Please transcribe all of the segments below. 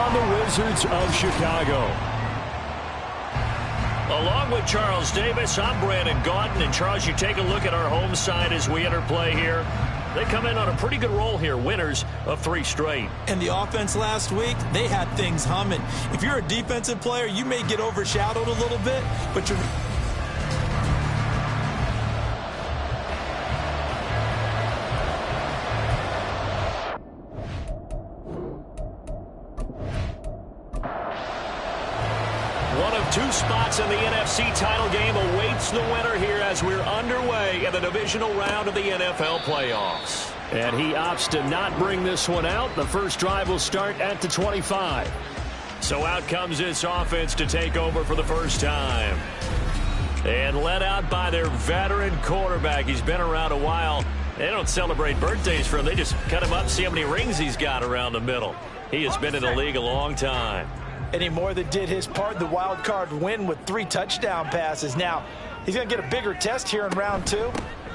on the Wizards of Chicago. Along with Charles Davis, I'm Brandon Gaudin. And, Charles, you take a look at our home side as we enter play here. They come in on a pretty good roll here, winners of 3 straight. And the offense last week, they had things humming. If you're a defensive player, you may get overshadowed a little bit, but you're... One of 2 spots in the NFC title game awaits the winner here as we're underway in the divisional round of the NFL playoffs. And he opts to not bring this one out. The first drive will start at the 25. So out comes this offense to take over for the first time. And led out by their veteran quarterback. He's been around a while. They don't celebrate birthdays for him. They just cut him up, see how many rings he's got around the middle. He has been in the league a long time. And he more than did his part in the wild card win with 3 touchdown passes. Now, he's going to get a bigger test here in round 2,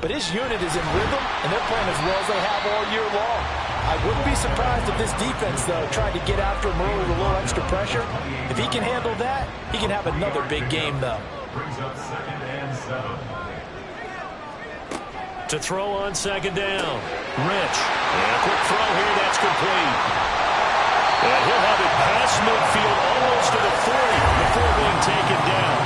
but his unit is in rhythm, and they're playing as well as they have all year long. I wouldn't be surprised if this defense, though, tried to get after him early with a little extra pressure. If he can handle that, he can have another big game, though. To throw on second down. Rich. And a quick throw here. That's complete. And he'll have it past midfield almost to the 40 before being taken down.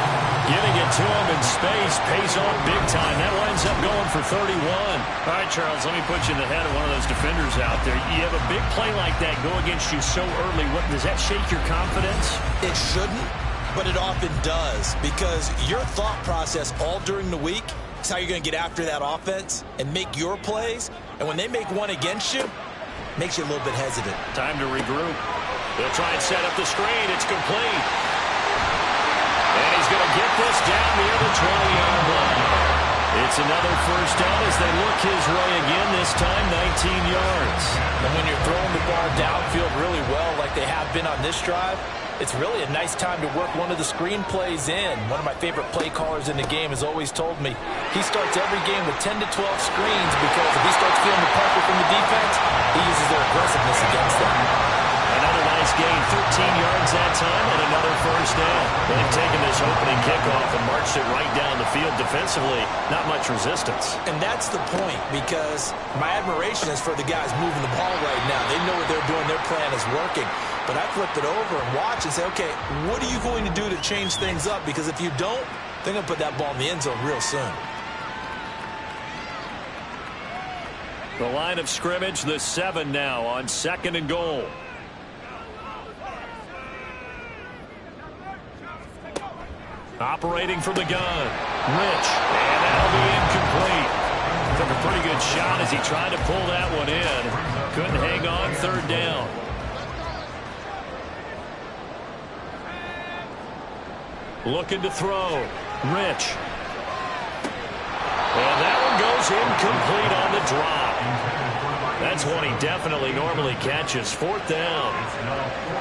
Getting it to him in space pays off big time. That winds up going for 31. All right, Charles, let me put you in the head of one of those defenders out there. You have a big play like that go against you so early. Does that shake your confidence? It shouldn't, but it often does, because your thought process all during the week is how you're going to get after that offense and make your plays. And when they make one against you, makes you a little bit hesitant. Time to regroup. They'll try and set up the screen. It's complete. And he's going to get this down near the 20-yard line. It's another first down as they look his way again, this time 19 yards. And when you're throwing the ball downfield really well like they have been on this drive, it's really a nice time to work one of the screen plays in. One of my favorite play callers in the game has always told me he starts every game with 10 to 12 screens because if he starts feeling the pressure from the defense, he uses their aggressiveness against them. Another nice gain, 13 yards that time, and another first down. They've taken this opening kickoff and marched it right down the field defensively. Not much resistance. And that's the point, because my admiration is for the guys moving the ball right now. They know what they're doing. Their plan is working. But I flip it over and watch and say, okay, what are you going to do to change things up? Because if you don't, they're going to put that ball in the end zone real soon. The line of scrimmage, the 7 now on 2nd and goal. Operating from the gun. Rich. And that'll be incomplete. Took a pretty good shot as he tried to pull that one in. Couldn't hang on, 3rd down. Looking to throw. Rich. And that one goes incomplete on the drop. That's one he definitely normally catches. 4th down.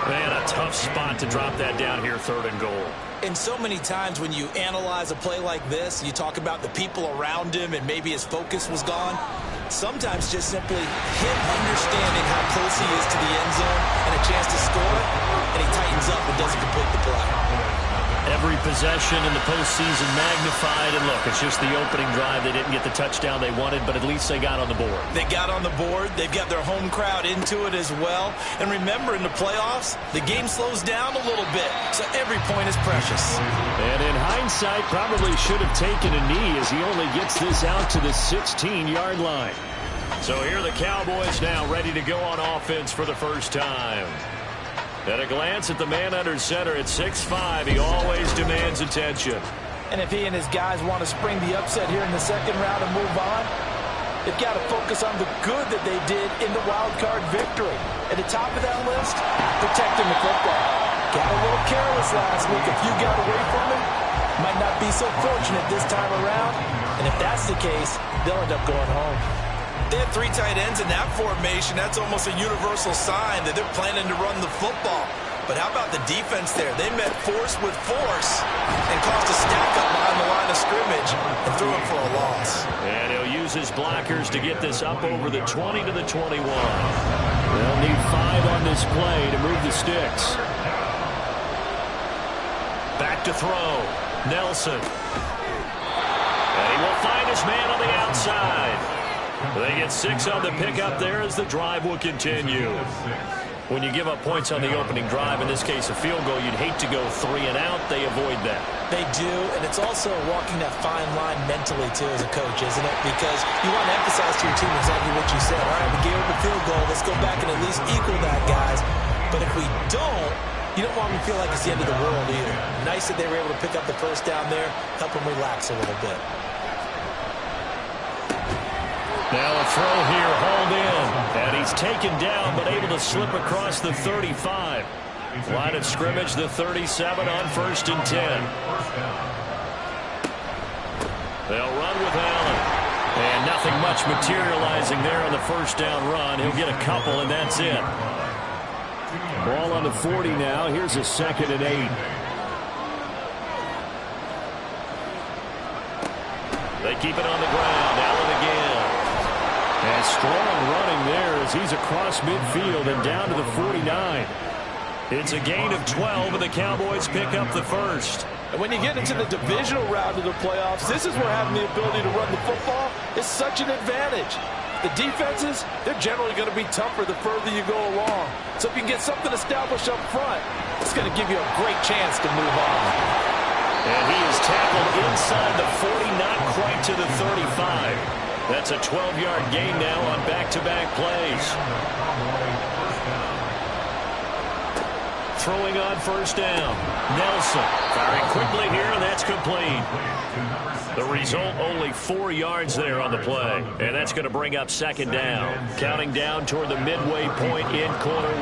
Man, a tough spot to drop that down here, 3rd and goal. And so many times when you analyze a play like this, you talk about the people around him and maybe his focus was gone. Sometimes just simply him understanding how close he is to the end zone and a chance to score, and he tightens up and doesn't complete the play. Every possession in the postseason magnified, and look, it's just the opening drive. They didn't get the touchdown they wanted, but at least they got on the board. They got on the board. They've got their home crowd into it as well. And remember, in the playoffs, the game slows down a little bit, so every point is precious. And in hindsight, probably should have taken a knee as he only gets this out to the 16-yard line. So here are the Cowboys now ready to go on offense for the first time. At a glance at the man under center at 6'5", he always demands attention. And if he and his guys want to spring the upset here in the 2nd round and move on, they've got to focus on the good that they did in the wild card victory. At the top of that list, protecting the football. Got a little careless last week. A few got away from him. Might not be so fortunate this time around. And if that's the case, they'll end up going home. They had 3 tight ends in that formation. That's almost a universal sign that they're planning to run the football. But how about the defense there? They met force with force and caused a stack up behind the line of scrimmage and threw it for a loss. And he'll use his blockers to get this up over the 20 to the 21. They'll need 5 on this play to move the sticks. Back to throw. Nelson. And he will find his man on the outside. They get 6 on the pickup there as the drive will continue. When you give up points on the opening drive, in this case a field goal, you'd hate to go 3 and out. They avoid that. They do, and it's also walking that fine line mentally, too, as a coach, isn't it? Because you want to emphasize to your team exactly what you said. All right, we gave up a field goal. Let's go back and at least equal that, guys. But if we don't, you don't want them to feel like it's the end of the world either. Nice that they were able to pick up the first down there, help them relax a little bit. Now a throw here, hauled in. And he's taken down, but able to slip across the 35. Line of scrimmage, the 37 on 1st and 10. They'll run with Allen. And nothing much materializing there on the first down run. He'll get a couple, and that's it. Ball on the 40 now. Here's a 2nd and 8. They keep it on the ground. Allen again. And strong running there as he's across midfield and down to the 49. It's a gain of 12, and the Cowboys pick up the first. And when you get into the divisional round of the playoffs, this is where having the ability to run the football is such an advantage. The defenses, they're generally going to be tougher the further you go along. So if you can get something established up front, it's going to give you a great chance to move on. And he is tackled inside the 40, not quite to the 35. That's a 12-yard gain now on back-to-back plays. Throwing on first down. Nelson firing quickly here, and that's complete. The result, only 4 yards there on the play. And that's going to bring up 2nd down. Counting down toward the midway point in quarter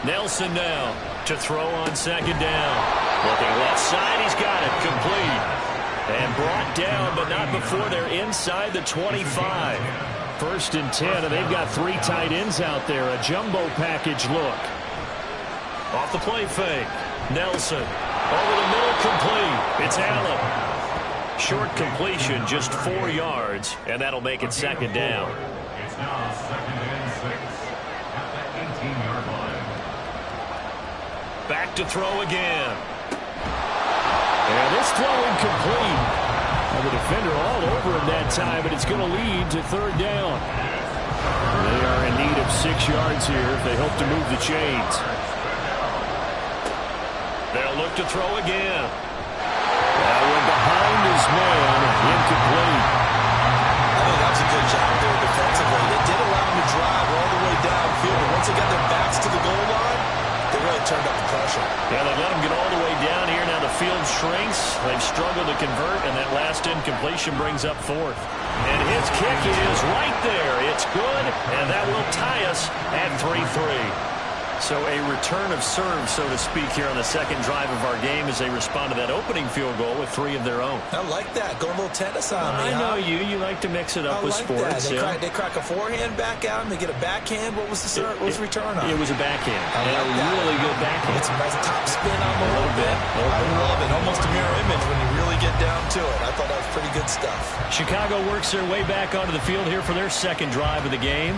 1. Nelson now to throw on 2nd down. Looking left side, he's got it. Complete. And brought down, but not before they're inside the 25. 1st and 10, and they've got 3 tight ends out there. A jumbo package look. Off the play fake. Nelson. Over the middle, complete. It's Allen. Short completion, just 4 yards, and that'll make it 2nd down. It's now 2nd and 6 at the 18-yard line. Back to throw again. And this throw incomplete. The defender all over him that time, but it's going to lead to 3rd down. They are in need of 6 yards here if they hope to move the chains. They'll look to throw again. That one behind his man, incomplete. I think that was a good job there defensively. They did allow him to drive all the way downfield, but once they got their backs to the goal line, they really turned up the pressure. Yeah, they let him get all the way down here. Now the field shrinks. They've struggled to convert, and that last incompletion brings up 4th. And his kick is right there. It's good, and that will tie us at 3-3. So a return of serve, so to speak, here on the 2nd drive of our game as they respond to that opening field goal with 3 of their own. I like that. Going a little tennis on me. I know you. You like to mix it up with like sports. That. They crack a forehand back out, and they get a backhand. What was the return on? It was a backhand. I like a really good backhand. It's a nice top spin on the little bit. I love it. Almost a mirror image when you really get down to it. I thought that was pretty good stuff. Chicago works their way back onto the field here for their 2nd drive of the game.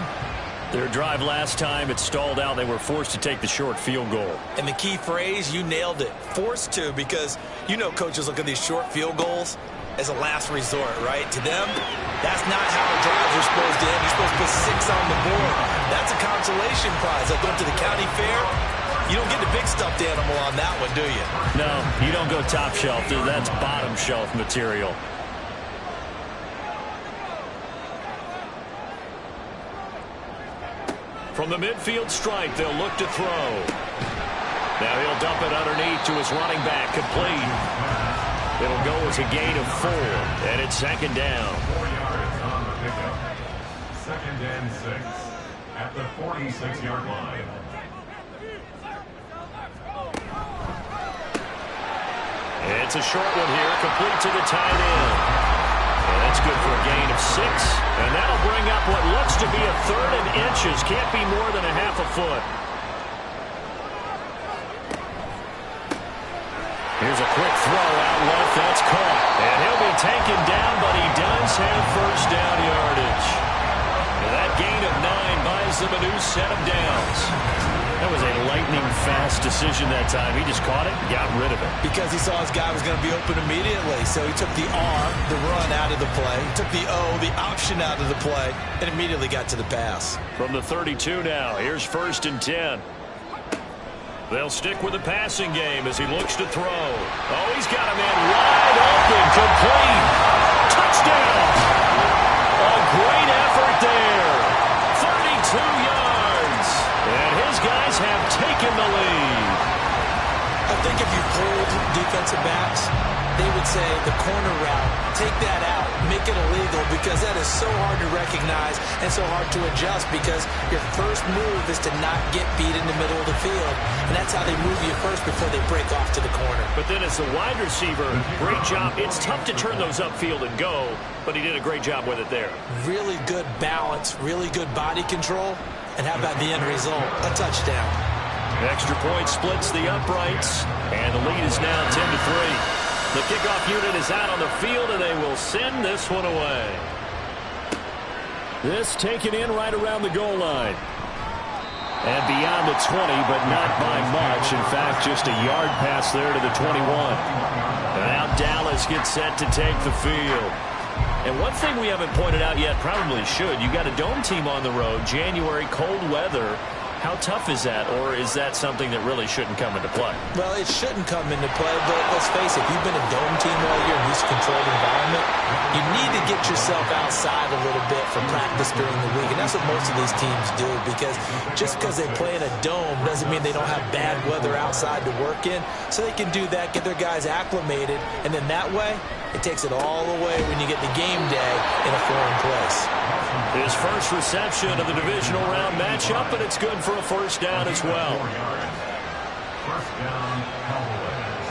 Their drive last time, it stalled out. They were forced to take the short field goal. And the key phrase, you nailed it. Forced to, because you know coaches look at these short field goals as a last resort, right? To them, that's not how drives are supposed to end. You're supposed to put 6 on the board. That's a consolation prize. Like going to the county fair, you don't get the big stuffed animal on that one, do you? No, you don't go top shelf. That's bottom shelf material. From the midfield stripe, they'll look to throw. Now he'll dump it underneath to his running back, complete. It'll go as a gain of 4, and it's 2nd down. 4 yards on the pickup. 2nd and 6 at the 46-yard line. It's a short one here, complete to the tight end. And that's good for a gain of 6. And that'll bring up what looks to be a 3rd and inches. Can't be more than a half a foot. Here's a quick throw out left. That's caught. And he'll be taken down, but he does have 1st down yardage. brings them a new set of downs. That was a lightning-fast decision that time. He just caught it and got rid of it. Because he saw his guy was going to be open immediately. So he took the R, the run, out of the play. He took the O, the option, out of the play, and immediately got to the pass. From the 32 now, here's 1st and 10. They'll stick with the passing game as he looks to throw. Oh, he's got a man wide open, complete. Touchdown! A great effort there. 32 yards. And his guys have taken the lead. I think if you pulled defensive backs, they would say the corner route, take that out, make it illegal, because that is so hard to recognize and so hard to adjust, because your first move is to not get beat in the middle of the field, and that's how they move you first before they break off to the corner. But then as a wide receiver, great job. It's tough to turn those upfield and go, but he did a great job with it there. Really good balance, really good body control, and how about the end result? A touchdown. Extra point splits the uprights, and the lead is now 10-3. The kickoff unit is out on the field, and they will send this one away. This taken in right around the goal line. And beyond the 20, but not by much. In fact, just a yard pass there to the 21. And now Dallas gets set to take the field. And one thing we haven't pointed out yet, probably should, you got a dome team on the road, January, cold weather. How tough is that, or is that something that really shouldn't come into play? Well, it shouldn't come into play, but let's face it, you've been a dome team all year in this controlled environment. You need to get yourself outside a little bit for practice during the week, and that's what most of these teams do, because just because they play in a dome doesn't mean they don't have bad weather outside to work in, so they can do that, get their guys acclimated, and then that way, it takes it all away when you get to game day in a foreign place. His first reception of the divisional round matchup, and it's good for a first down as well. First down, Cowboys.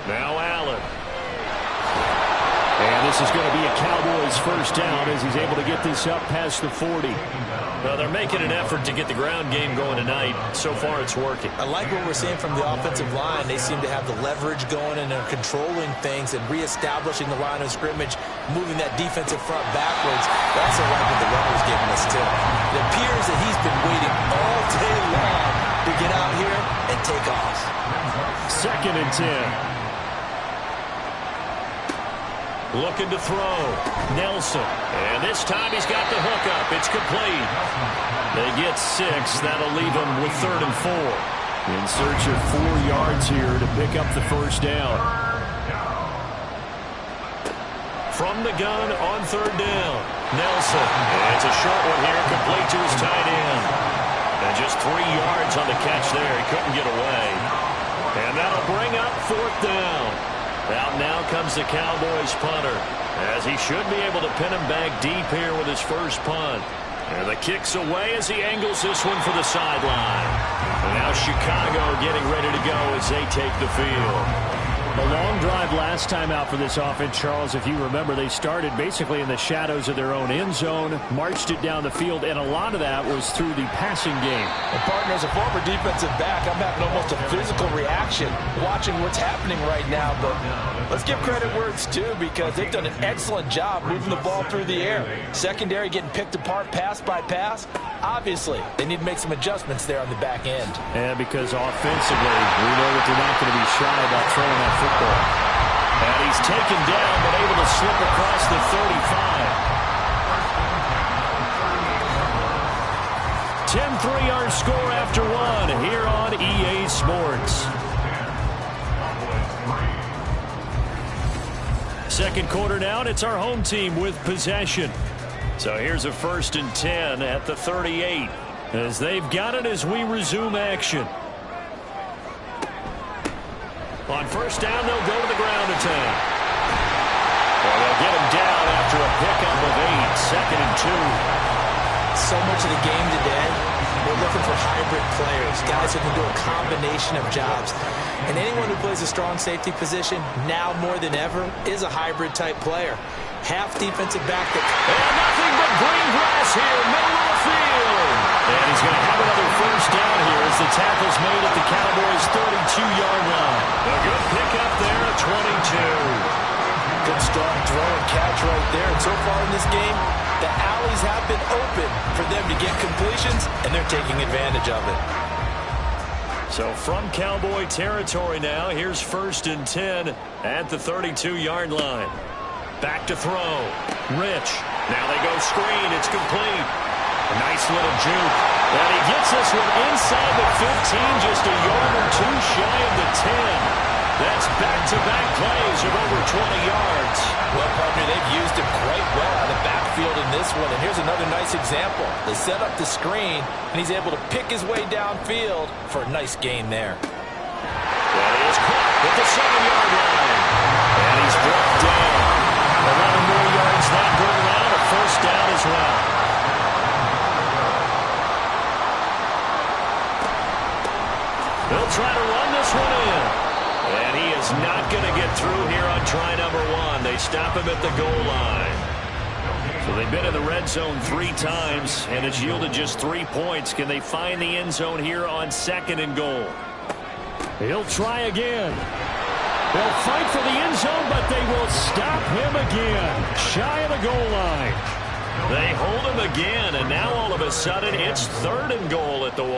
Now Allen. And this is going to be a Cowboys first down as he's able to get this up past the 40. Well, they're making an effort to get the ground game going tonight. So far, it's working. I like what we're seeing from the offensive line. They seem to have the leverage going, and they're controlling things and reestablishing the line of scrimmage, moving that defensive front backwards. I also like what the runner's giving us, too. It appears that he's been waiting all day long to get out here and take off. 2nd and 10. Looking to throw. Nelson. And this time he's got the hookup. It's complete. They get 6. That'll leave them with 3rd and 4. In search of 4 yards here to pick up the first down. From the gun on 3rd down. Nelson. And it's a short one here, complete to his tight end. And just 3 yards on the catch there. He couldn't get away. And that'll bring up 4th down. Out now comes the Cowboys punter, as he should be able to pin him back deep here with his first punt. And the kick's away as he angles this one for the sideline. And now Chicago getting ready to go as they take the field. A long drive last time out for this offense, Charles. If you remember, they started basically in the shadows of their own end zone, marched it down the field, and a lot of that was through the passing game. And partner, as a former defensive back, I'm having almost a physical reaction watching what's happening right now. But let's give credit where it's due, because they've done an excellent job moving the ball through the air. Secondary getting picked apart pass by pass. Obviously, they need to make some adjustments there on the back end. And because offensively, we know that they're not going to be shy about throwing that football. And he's taken down, but able to slip across the 35. 10-3 our score after 1 here on EA Sports. Second quarter now, and it's our home team with possession. So here's a 1st and 10 at the 38 as they've got it as we resume action. On first down, they'll go to the ground attack. Well, they'll get him down after a pickup of 8, 2nd and 2. So much of the game today, we're looking for hybrid players, guys who can do a combination of jobs. And anyone who plays a strong safety position, now more than ever, is a hybrid-type player. Half defensive back. And nothing but green grass here, middle of the field. And he's going to have another first down here as the tackle's made at the Cowboys' 32-yard line. A good pickup there at 22. Good strong throw and catch right there. And so far in this game, the alleys have been open for them to get completions, and they're taking advantage of it. So from Cowboy territory now, here's 1st and 10 at the 32-yard line. Back to throw. Rich. Now they go screen. It's complete. A nice little juke. And he gets this one inside the 15, just a yard or two shy of the 10. That's back-to-back plays of over 20 yards. Well, partner, they've used him quite well out of the backfield in this one. And here's another nice example. They set up the screen, and he's able to pick his way downfield for a nice gain there. Well, he is caught at the 7-yard line. And he's brought down. 11 more yards not going around. A 1st down as well. They'll try to run this one in. And he is not going to get through here on try number 1. They stop him at the goal line. So they've been in the red zone 3 times, and it's yielded just 3 points. Can they find the end zone here on 2nd and goal? He'll try again. They'll fight for the end zone, but they will stop him again. Shy of the goal line. They hold him again, and now all of a sudden it's 3rd and goal at the 1.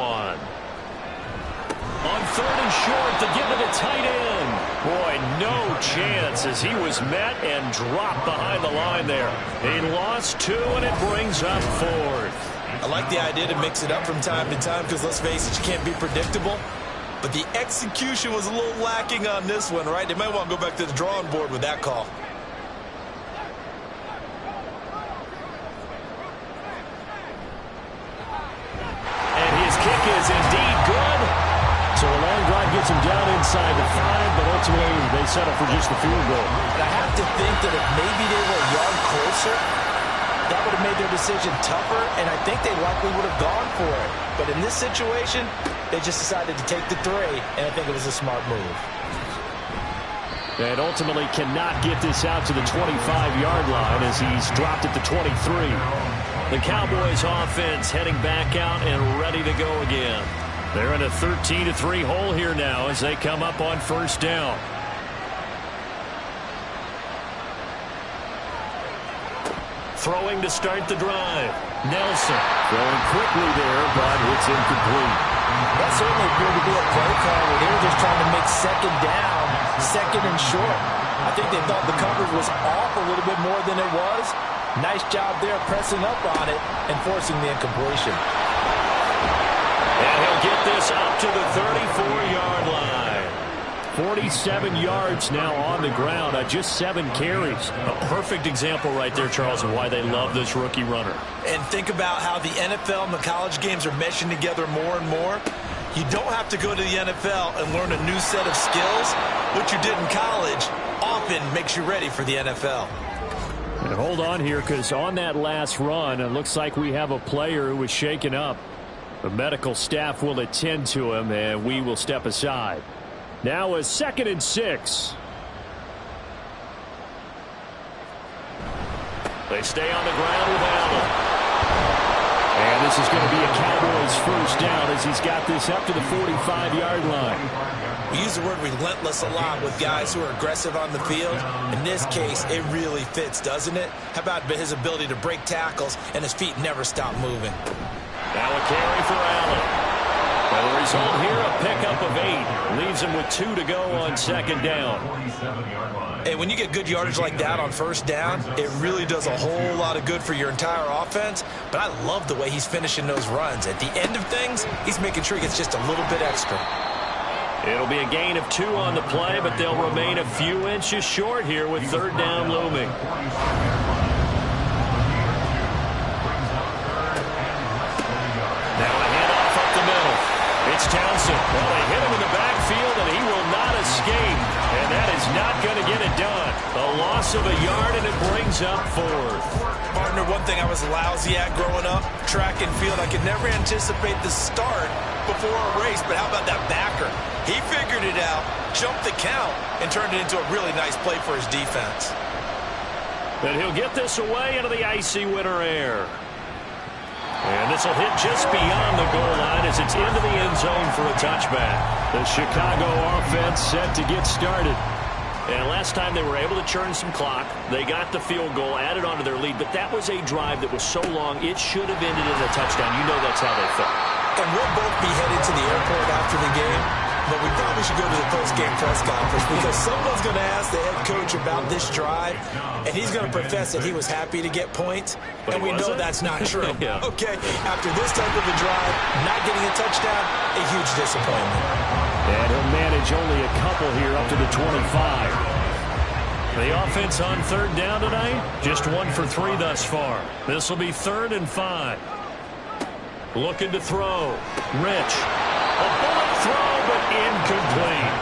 On 3rd and short to give to the tight end. Boy, no chance as he was met and dropped behind the line there. He lost 2, and it brings up 4th. I like the idea to mix it up from time to time because, let's face it, you can't be predictable. But the execution was a little lacking on this one, right? They might want to go back to the drawing board with that call. And his kick is indeed good. So a long drive gets him down inside the 5, but ultimately they settle for just the field goal. And I have to think that if maybe they were a yard closer, that would have made their decision tougher, and I think they likely would have gone for it. But in this situation, they just decided to take the 3, and I think it was a smart move. And ultimately cannot get this out to the 25-yard line as he's dropped at the 23. The Cowboys offense heading back out and ready to go again. They're in a 13-3 hole here now as they come up on 1st down. Throwing to start the drive. Nelson throwing quickly there, but it's incomplete. That certainly appeared to be a play call where they were just trying to make 2nd down, 2nd and short. I think they thought the coverage was off a little bit more than it was. Nice job there pressing up on it and forcing the incompletion. And he'll get this up to the 34-yard line. 47 yards now on the ground on just 7 carries. A perfect example right there, Charles, of why they love this rookie runner. And think about how the NFL and the college games are meshing together more and more. You don't have to go to the NFL and learn a new set of skills. What you did in college often makes you ready for the NFL. And hold on here, because on that last run, it looks like we have a player who was shaken up. The medical staff will attend to him, and we will step aside. Now a 2nd and 6. They stay on the ground with Allen. And this is going to be a Cowboys 1st down as he's got this up to the 45-yard line. We use the word relentless a lot with guys who are aggressive on the field. In this case, it really fits, doesn't it? How about his ability to break tackles and his feet never stop moving? Now a carry for Allen. And the result here, a pickup of 8. Leaves him with 2 to go on 2nd down. Hey, when you get good yardage like that on 1st down, it really does a whole lot of good for your entire offense. But I love the way he's finishing those runs. At the end of things, he's making sure he gets just a little bit extra. It'll be a gain of 2 on the play, but they'll remain a few inches short here with 3rd down looming. Now a handoff up the middle. It's Townsend. Well, they hit him in the backfield, and he will not escape. And that is not going to get it done. A loss of a yard, and it brings up 4th. Partner, one thing I was lousy at growing up, track and field, I could never anticipate the start before a race, but how about that backer? He figured it out, jumped the count, and turned it into a really nice play for his defense. And he'll get this away into the icy winter air. And this will hit just beyond the goal line as it's into the end zone for a touchback. The Chicago offense set to get started. And last time they were able to churn some clock. They got the field goal, added on to their lead, but that was a drive that was so long it should have ended in a touchdown. You know that's how they felt. And we'll both be headed to the airport after the game, but we probably should go to the post-game press conference because someone's going to ask the head coach about this drive, and he's going to profess that he was happy to get points, and we know that's not true. Yeah. Okay, after this type of a drive, not getting a touchdown, a huge disappointment. And he'll manage only a couple here up to the 25. The offense on third down tonight, just 1 for 3 thus far. This will be 3rd and 5. Looking to throw. Rich. A bullet throw, but incomplete.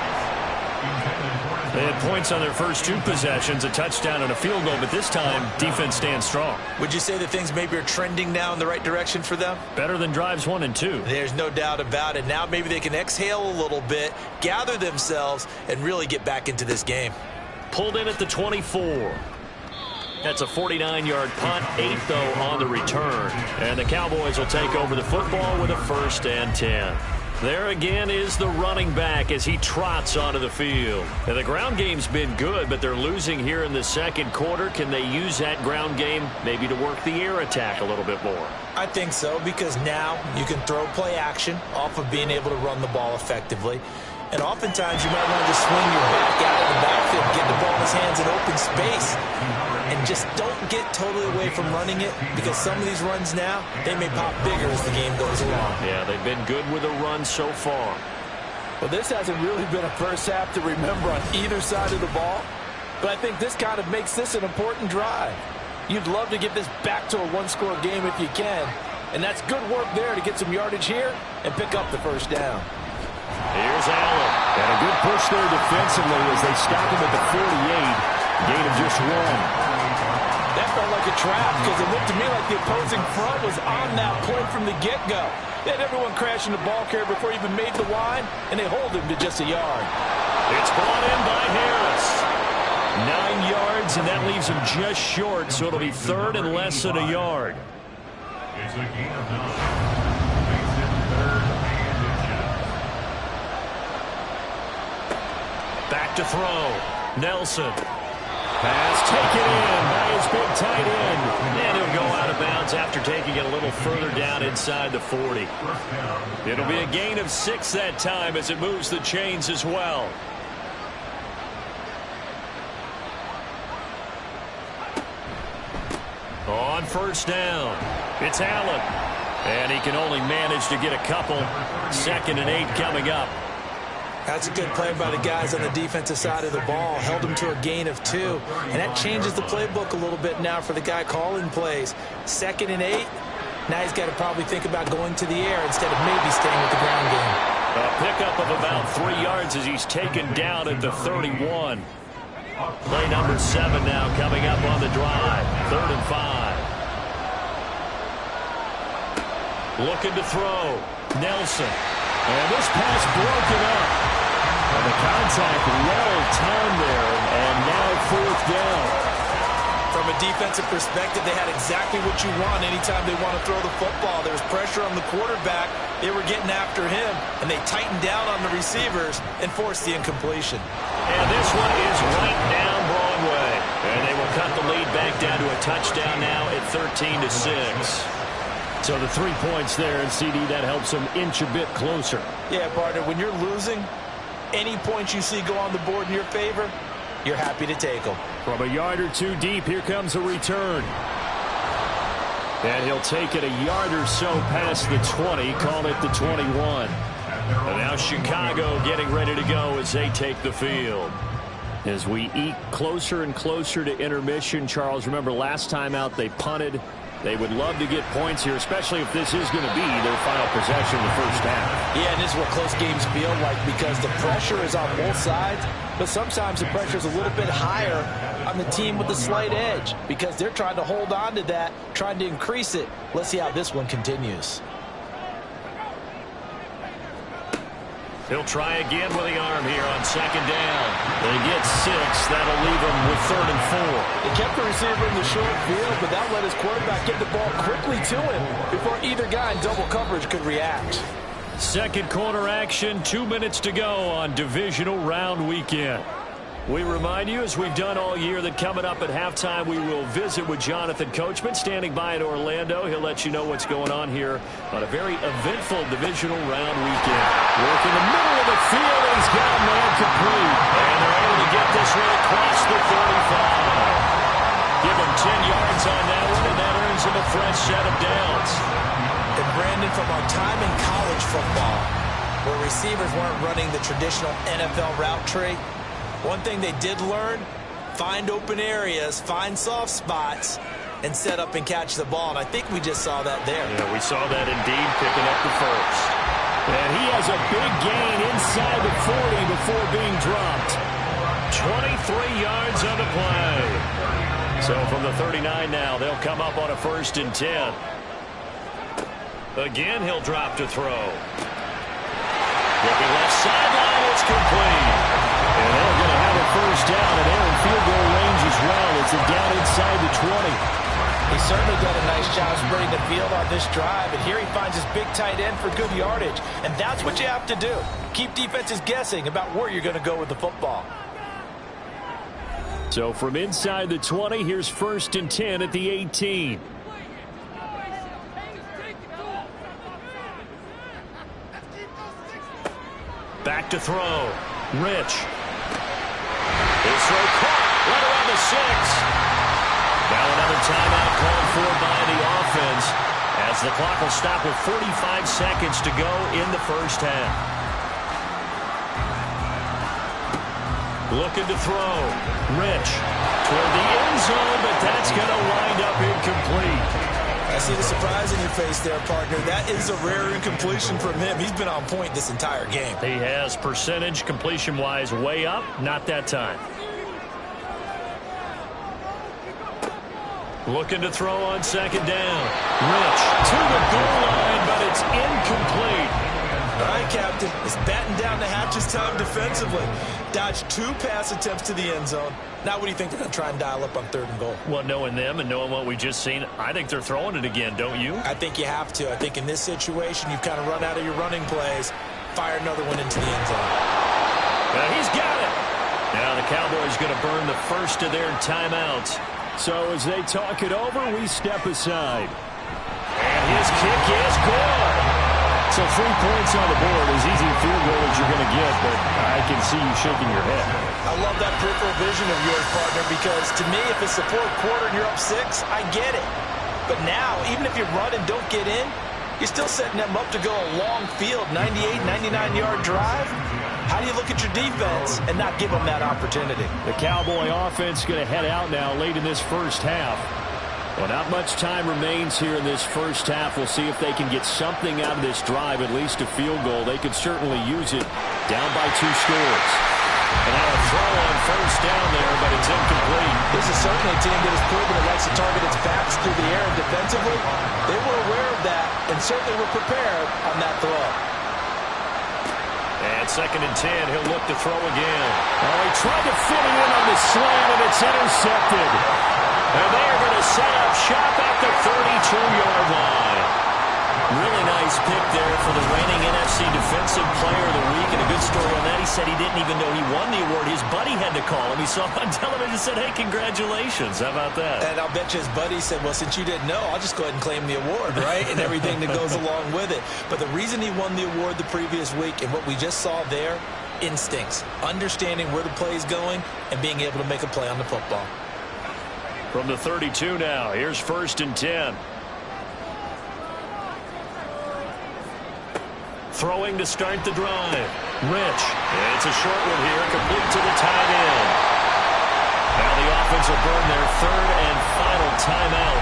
They had points on their first 2 possessions, a touchdown and a field goal, but this time, defense stands strong. Would you say that things maybe are trending now in the right direction for them? Better than drives 1 and 2. There's no doubt about it. Now maybe they can exhale a little bit, gather themselves, and really get back into this game. Pulled in at the 24. That's a 49-yard punt, 8, though, on the return. And the Cowboys will take over the football with a 1st and 10. There again is the running back as he trots onto the field. And the ground game's been good, but they're losing here in the second quarter. Can they use that ground game maybe to work the air attack a little bit more? I think so, because now you can throw play action off of being able to run the ball effectively. And oftentimes you might want to just swing your back out of the backfield, get the ball in his hands in open space, and just don't get totally away from running it, because some of these runs now, they may pop bigger as the game goes along. Yeah, they've been good with a run so far. Well, this hasn't really been a first half to remember on either side of the ball, but I think this kind of makes this an important drive. You'd love to get this back to a one-score game if you can, and that's good work there to get some yardage here and pick up the first down. Here's Allen. And a good push there defensively as they stop him at the 48. Gain of just 1. That felt like a trap because it looked to me like the opposing front was on that play from the get-go. They had everyone crashing the ball carrier before he even made the line, and they hold him to just a yard. It's brought in by Harris. 9 yards, and that leaves him just short, so it'll be 3rd and less than a yard. It's a gain of 9. Makes it 3rd and inches. Back to throw. Nelson. Pass taken in by his big tight end. And he'll go out of bounds after taking it a little further down inside the 40. It'll be a gain of 6 that time as it moves the chains as well. On first down, it's Allen. And he can only manage to get a couple. 2nd and 8 coming up. That's a good play by the guys on the defensive side of the ball. Held him to a gain of 2. And that changes the playbook a little bit now for the guy calling plays. 2nd and 8. Now he's got to probably think about going to the air instead of maybe staying with the ground game. A pickup of about 3 yards as he's taken down at the 31. Play number 7 now coming up on the drive. 3rd and 5. Looking to throw. Nelson. And this pass broken up. And the contact well timed there, and now 4th down. From a defensive perspective, they had exactly what you want anytime they want to throw the football. There was pressure on the quarterback. They were getting after him, and they tightened down on the receivers and forced the incompletion. And this one is right down Broadway. And they will cut the lead back down to a touchdown now at 13-6. So the 3 points there, and CD, that helps them inch a bit closer. Yeah, partner, when you're losing, any points you see go on the board in your favor, you're happy to take them. From a yard or 2 deep, here comes a return. And he'll take it a yard or so past the 20, call it the 21. And now Chicago getting ready to go as they take the field. As we eke closer and closer to intermission, Charles, remember last time out they punted. They would love to get points here, especially if this is going to be their final possession in the first half. Yeah, and this is what close games feel like because the pressure is on both sides, but sometimes the pressure is a little bit higher on the team with the slight edge because they're trying to hold on to that, trying to increase it. Let's see how this one continues. He'll try again with the arm here on 2nd down. They get 6. That'll leave them with 3rd and 4. They kept the receiver in the short field, but that let his quarterback get the ball quickly to him before either guy in double coverage could react. Second quarter action, 2 minutes to go on divisional round weekend. We remind you, as we've done all year, that coming up at halftime, we will visit with Jonathan Coachman, standing by in Orlando. He'll let you know what's going on here on a very eventful divisional round weekend. Work in the middle of the field, and he's got a man complete. And they're able to get this one across the 35. Give him 10 yards on that one, and that earns him a fresh set of downs. And Brandon, from our time in college football, where receivers weren't running the traditional NFL route tree, one thing they did learn, find open areas, find soft spots, and set up and catch the ball. And I think we just saw that there. Yeah, we saw that indeed, picking up the first. And he has a big gain inside the 40 before being dropped. 23 yards on the play. So from the 39 now, they'll come up on a 1st and 10. Again, he'll drop to throw. Looking left sideline, it's complete. And they're going to have a first down, and they're in field goal range as well. It's down inside the 20. He's certainly done a nice job spreading the field on this drive, and here he finds his big tight end for good yardage. And that's what you have to do. Keep defenses guessing about where you're going to go with the football. So from inside the 20, here's 1st and 10 at the 18. Back to throw. Rich. His throw caught right around the 6. Now another timeout called for by the offense, as the clock will stop with 45 seconds to go in the first half. Looking to throw. Rich toward the end zone, but that's going to wind up incomplete. I see the surprise in your face there, partner. That is a rare incompletion from him. He's been on point this entire game. He has percentage completion-wise way up. Not that time. Looking to throw on 2nd down. Rich to the goal line, but it's incomplete. All right, Captain. It's batting down the hatches time defensively. Dodged 2 pass attempts to the end zone. Now what do you think they're going to try and dial up on 3rd and goal? Well, knowing them and knowing what we just seen, I think they're throwing it again, don't you? I think you have to. I think in this situation, you've kind of run out of your running plays. Fire another one into the end zone. He's got it. Now the Cowboys going to burn the first of their timeouts. So as they talk it over, we step aside. And his kick is good. So 3 points on the board, as easy a field goal as you're going to get, but I can see you shaking your head. I love that peripheral vision of yours, partner, because to me, if it's the 4th quarter and you're up 6, I get it. But now, even if you run and don't get in, you're still setting them up to go a long field, 98, 99-yard drive. How do you look at your defense and not give them that opportunity? The Cowboy offense going to head out now late in this first half. Well, not much time remains here in this first half. We'll see if they can get something out of this drive, at least a field goal. They could certainly use it down by 2 scores. And now a throw on 1st down there, but it's incomplete. This is certainly a team that has proven it likes to target its backs through the air and defensively. They were aware of that and certainly were prepared on that throw. And 2nd and 10, he'll look to throw again. Oh, he tried to fit it in on the slant, and it's intercepted. And they are going to set up shop at the 32-yard line. Really nice pick there for the reigning NFC Defensive Player of the Week. And a good story on that. He said he didn't even know he won the award. His buddy had to call him. He saw him on television and said, hey, congratulations. How about that? And I'll bet you his buddy said, well, since you didn't know, I'll just go ahead and claim the award, right? And everything that goes along with it. But the reason he won the award the previous week and what we just saw there, instincts, understanding where the play is going and being able to make a play on the football. From the 32 now, here's 1st and 10. Throwing to start the drive. Rich. It's a short one here, complete to the tight end. Now the offense will burn their 3rd and final timeout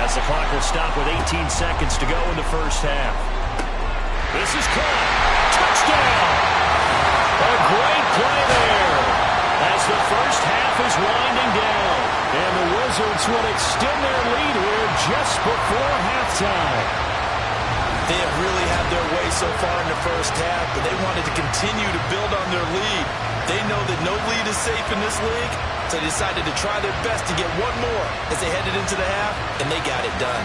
as the clock will stop with 18 seconds to go in the first half. This is caught. Touchdown! A great play there as the first half is winding down. And the Wizards will extend their lead here just before halftime. They have really had their way so far in the first half, but they wanted to continue to build on their lead. They know that no lead is safe in this league, so they decided to try their best to get one more as they headed into the half, and they got it done.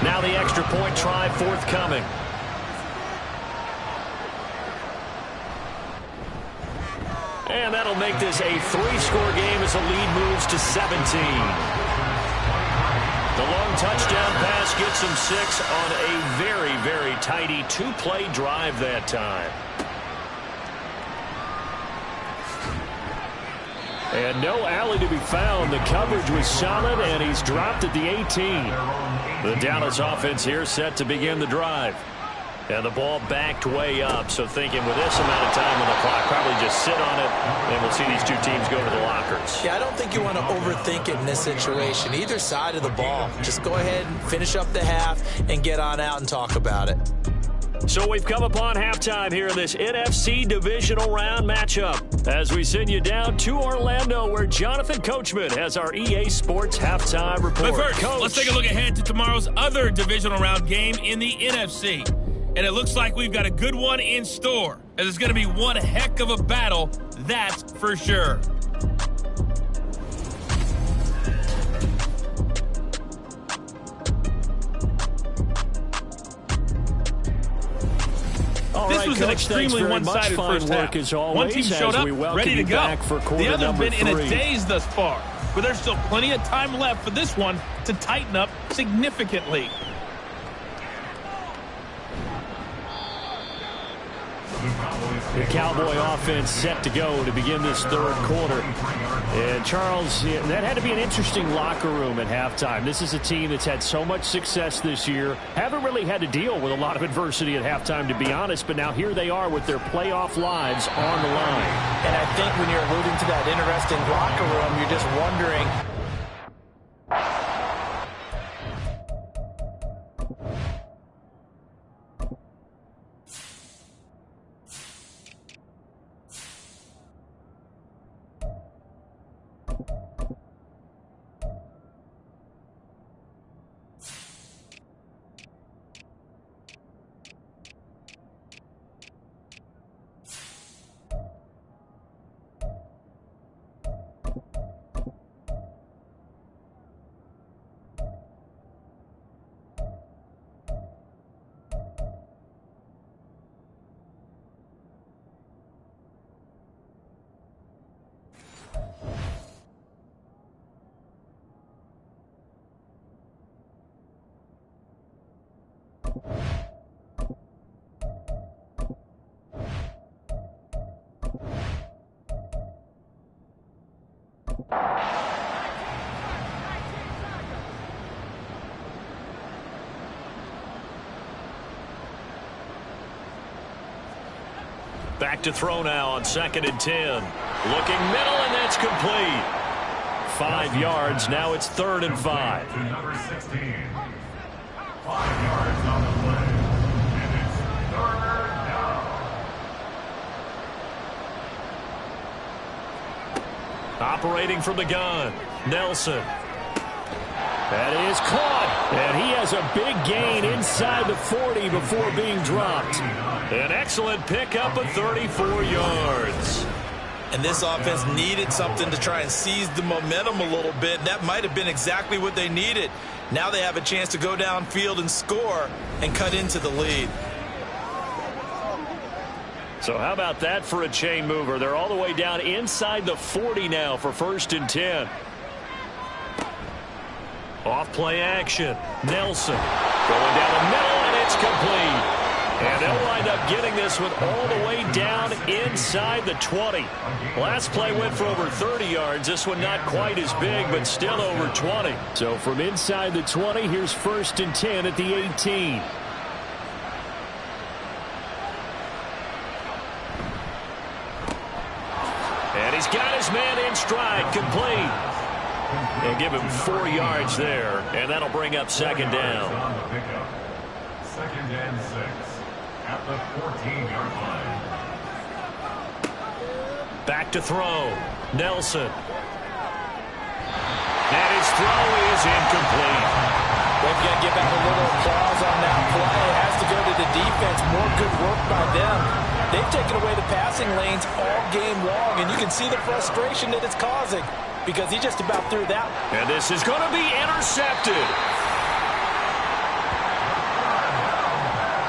Now the extra point try forthcoming. And that'll make this a 3-score game as the lead moves to 17. The long touchdown pass gets them 6 on a very, very tidy 2-play drive that time. And no alley to be found. The coverage was solid, and he's dropped at the 18. The Dallas offense here set to begin the drive. And the ball backed way up, so thinking with this amount of time on the clock, probably just sit on it, and we'll see these two teams go to the lockers. Yeah, I don't think you want to overthink it in this situation. Either side of the ball. Just go ahead and finish up the half and get on out and talk about it. So we've come upon halftime here in this NFC divisional round matchup as we send you down to Orlando, where Jonathan Coachman has our EA Sports halftime report. But first, let's take a look ahead to tomorrow's other divisional round game in the NFC. And it looks like we've got a good one in store, as it's going to be one heck of a battle, that's for sure. This was an extremely one-sided first half. One team showed up, ready to go. The other's been in a daze thus far, but there's still plenty of time left for this one to tighten up significantly. The Cowboy offense set to go to begin this third quarter. And Charles, that had to be an interesting locker room at halftime. This is a team that's had so much success this year. Haven't really had to deal with a lot of adversity at halftime, to be honest. But now here they are with their playoff lives on the line. And I think when you're alluding to that interesting locker room, you're just wondering. Back to throw now on 2nd and 10. Looking middle, and that's complete. 5 yards. Now it's 3rd and 5. To number 16. 5 yards on the play. And it's 3rd down. Operating from the gun, Nelson. That is caught, and he has a big gain inside the 40 before being dropped. An excellent pickup of 34 yards. And this offense needed something to try and seize the momentum a little bit. That might have been exactly what they needed. Now they have a chance to go downfield and score and cut into the lead. So how about that for a chain mover? They're all the way down inside the 40 now for 1st and 10. Off play action. Nelson going down the middle, and it's complete. And they'll wind up getting this one all the way down inside the 20. Last play went for over 30 yards. This one not quite as big, but still over 20. So from inside the 20, here's 1st and 10 at the 18. And he's got his man in stride, complete. They'll give him 4 yards there, and that'll bring up 2nd down. 2nd and 6 at the 14-yard line. Back to throw. Nelson. And his throw is incomplete. They've got to give out a little applause on that play. It has to go to the defense. More good work by them. They've taken away the passing lanes all game long, and you can see the frustration that it's causing because he just about threw that. And this is going to be intercepted.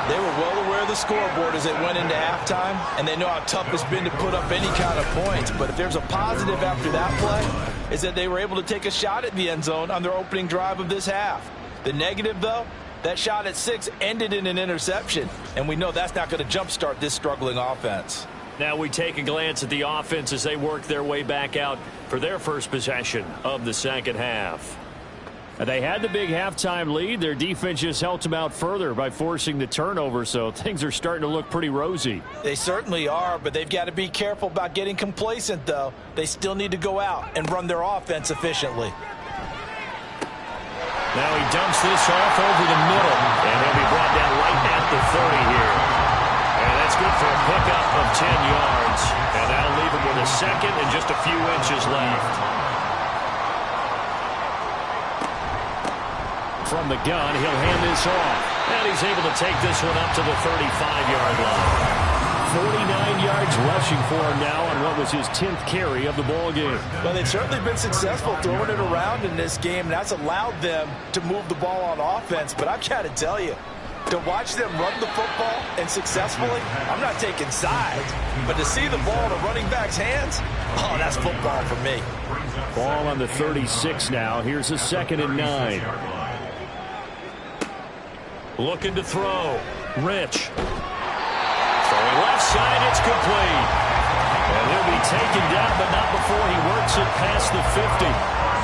They were well aware the scoreboard as they went into halftime, and they know how tough it's been to put up any kind of points. But if there's a positive after that play, is that they were able to take a shot at the end zone on their opening drive of this half. The negative, though, that shot at 6 ended in an interception, and we know that's not going to jumpstart this struggling offense. Now we take a glance at the offense as they work their way back out for their first possession of the second half. They had the big halftime lead. Their defense just helped them out further by forcing the turnover, so things are starting to look pretty rosy. They certainly are, but they've got to be careful about getting complacent, though. They still need to go out and run their offense efficiently. Now he dumps this off over the middle, and he'll be brought down right at the 30 here. And that's good for a pickup of 10 yards. And that'll leave him with a second and just a few inches left. From the gun, he'll hand this off. And he's able to take this one up to the 35-yard line. 49 yards rushing for him now on what was his 10th carry of the ball game. Well, they've certainly been successful throwing it around in this game, and that's allowed them to move the ball on offense. But I've got to tell you, to watch them run the football and successfully, I'm not taking sides, but to see the ball in a running back's hands, oh, that's football for me. Ball on the 36 now. Here's a 2nd and 9. Looking to throw. Rich. Throwing left side, it's complete. And he'll be taken down, but not before he works it past the 50.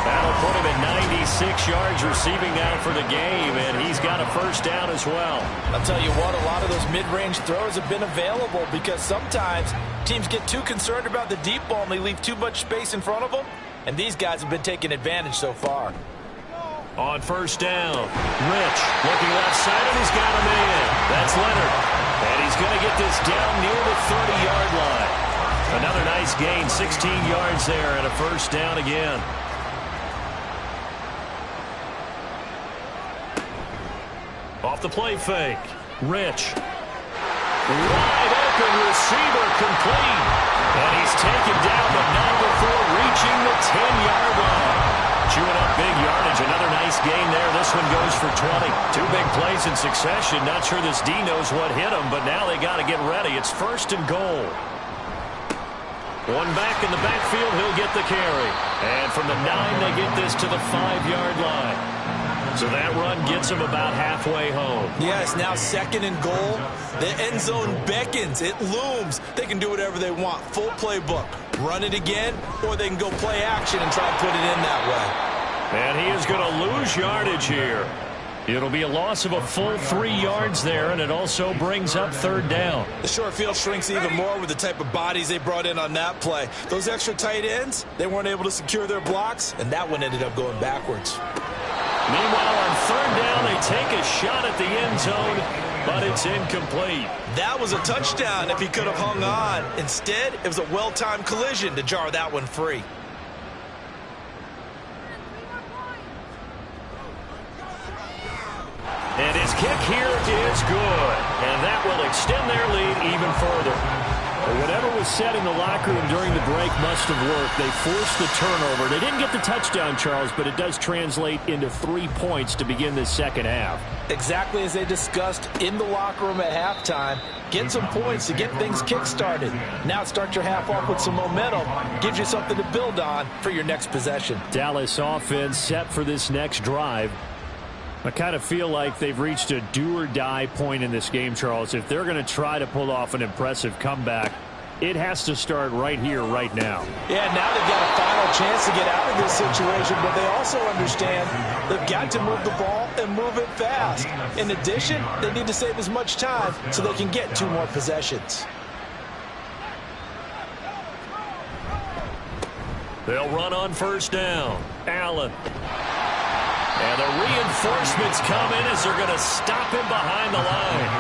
That'll put him at 96 yards receiving now for the game, and he's got a first down as well. I'll tell you what, a lot of those mid-range throws have been available because sometimes teams get too concerned about the deep ball and they leave too much space in front of them, and these guys have been taking advantage so far. On first down, Rich looking left side, and he's got him in. That's Leonard. And he's going to get this down near the 30-yard line. Another nice gain, 16 yards there, and a first down again. Off the play fake, Rich. Wide open receiver complete. And he's taken down, but not before reaching the 10-yard line. Chewing up big yardage. Another nice gain there. This one goes for 20. 2 big plays in succession. Not sure this D knows what hit him, but now they got to get ready. It's 1st and goal. One back in the backfield. He'll get the carry. And from the 9, they get this to the 5-yard line. So that run gets them about halfway home. Yeah, it's now 2nd and goal. The end zone beckons. It looms. They can do whatever they want. Full playbook. Run it again, or they can go play action and try to put it in that way. And he is going to lose yardage here. It'll be a loss of a full 3 yards there, and it also brings up 3rd down. The short field shrinks even more with the type of bodies they brought in on that play. Those extra tight ends, they weren't able to secure their blocks, and that one ended up going backwards. Meanwhile, on 3rd down, they take a shot at the end zone, but it's incomplete. That was a touchdown if he could have hung on. Instead, it was a well-timed collision to jar that one free. And his kick here is good. And that will extend their lead even further. But whatever was said in the locker room during the break must have worked. They forced the turnover. They didn't get the touchdown, Charles, but it does translate into 3 points to begin this second half. Exactly as they discussed in the locker room at halftime. Get some points to get things kick-started. Now start your half off with some momentum. Gives you something to build on for your next possession. Dallas offense set for this next drive. I kind of feel like they've reached a do-or-die point in this game, Charles. If they're going to try to pull off an impressive comeback, it has to start right here, right now. Yeah, now they've got a final chance to get out of this situation, but they also understand they've got to move the ball and move it fast. In addition, they need to save as much time so they can get 2 more possessions. They'll run on first down. Allen. And the reinforcements come in as they're going to stop him behind the line.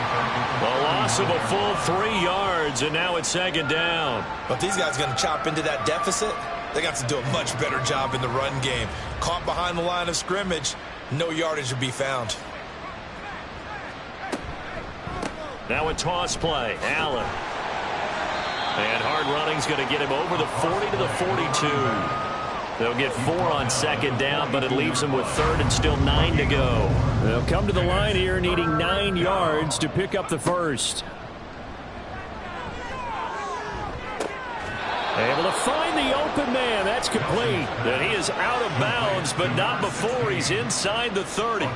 A loss of a full 3 yards, and now it's 2nd down. But these guys are going to chop into that deficit. They got to do a much better job in the run game. Caught behind the line of scrimmage, no yardage to be found. Now a toss play. Allen. And hard running's going to get him over the 40 to the 42. They'll get 4 on second down, but it leaves them with third and still 9 to go. They'll come to the line here needing 9 yards to pick up the first. Able to find the open man. That's complete. And he is out of bounds, but not before he's inside the 30.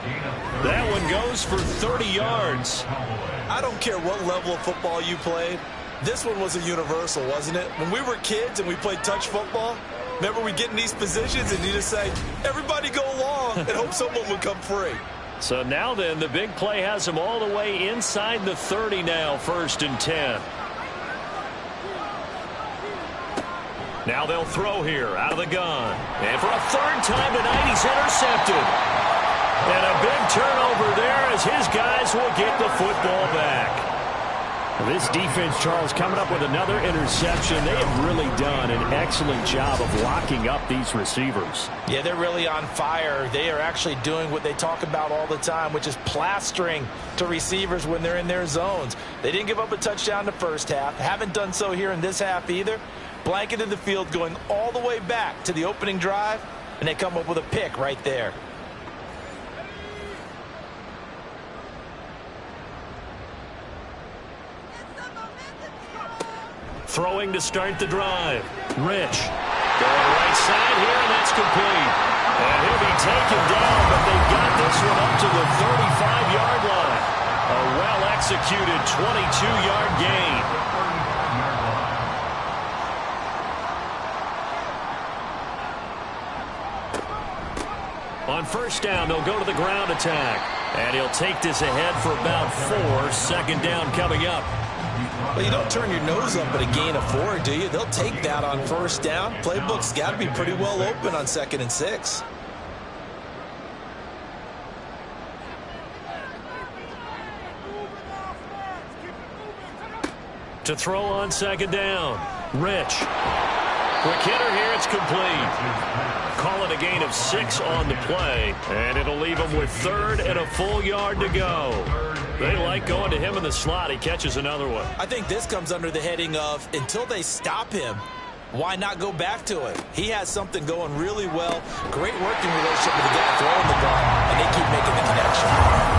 That one goes for 30 yards. I don't care what level of football you played. This one was a universal, wasn't it? When we were kids and we played touch football, remember we get in these positions and you just say, everybody go along, and hope someone would come free. So now then, the big play has him all the way inside the 30 now, 1st and 10. Now they'll throw here out of the gun. And for a 3rd time tonight, he's intercepted. And a big turnover there as his guys will get the football back. This defense, Charles, coming up with another interception. They have really done an excellent job of locking up these receivers. Yeah, they're really on fire. They are actually doing what they talk about all the time, which is plastering to receivers when they're in their zones. They didn't give up a touchdown the first half. Haven't done so here in this half either. Blanketed the field going all the way back to the opening drive, and they come up with a pick right there. Throwing to start the drive. Rich. Going right side here, and that's complete. And he'll be taken down, but they've got this one up to the 35-yard line. A well-executed 22-yard gain. On 1st down, they'll go to the ground attack. And he'll take this ahead for about 4. 2nd down coming up. Well, you don't turn your nose up at a gain of 4, do you? They'll take that on 1st down. Playbook's got to be pretty well open on 2nd and 6. To throw on 2nd down. Rich. Quick hitter here. It's complete. Call it a gain of 6 on the play. And it'll leave him with 3rd and a full yard to go. They like going to him in the slot. He catches another one. I think this comes under the heading of, until they stop him, why not go back to it? He has something going really well. Great working relationship with the guy throwing the ball, and they keep making the connection.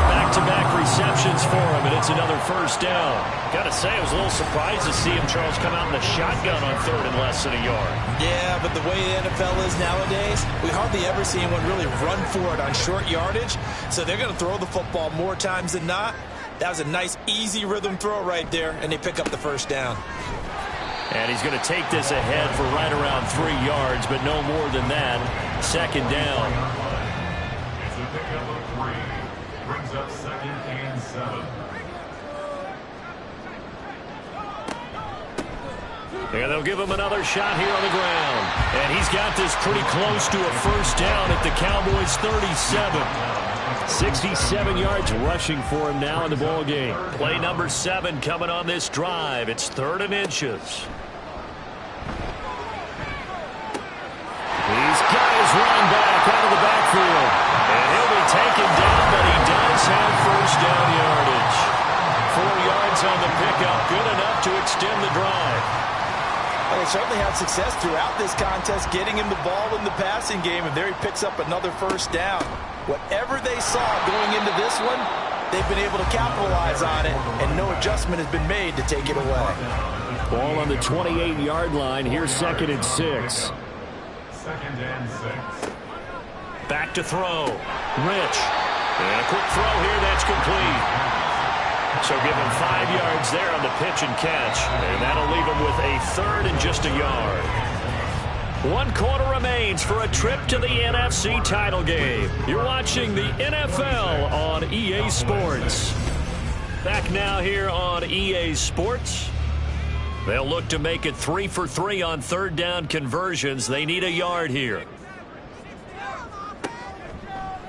Back-to-back receptions for him, and it's another 1st down. Got to say, I was a little surprised to see him, Charles, come out in the shotgun on 3rd and less than a yard. Yeah, but the way the NFL is nowadays, we hardly ever see anyone really run for it on short yardage. So they're going to throw the football more times than not. That was a nice, easy rhythm throw right there, and they pick up the 1st down. And he's going to take this ahead for right around 3 yards, but no more than that. 2nd down. It's a pickup of 3. Brings up 2nd and 7. And they'll give him another shot here on the ground. And he's got this pretty close to a 1st down at the Cowboys' 37. 67 yards rushing for him now in the ball game. Play number 7 coming on this drive. It's 3rd and inches. He's got his run back out of the backfield. And he'll be taken down, but he does have 1st down yardage. 4 yards on the pickup, good enough to extend the drive. Well, they certainly had success throughout this contest, getting him the ball in the passing game, and there he picks up another 1st down. Whatever they saw going into this one, they've been able to capitalize on it, and no adjustment has been made to take it away. Ball on the 28-yard line. Here's 2nd and 6. 2nd and 6. Back to throw. Rich. And a quick throw here. That's complete. So give him 5 yards there on the pitch and catch. And that'll leave him with a 3rd and just a yard. 1 quarter remains for a trip to the NFC title game. You're watching the NFL on EA Sports. Back now here on EA Sports. They'll look to make it 3 for 3 on 3rd down conversions. They need a yard here.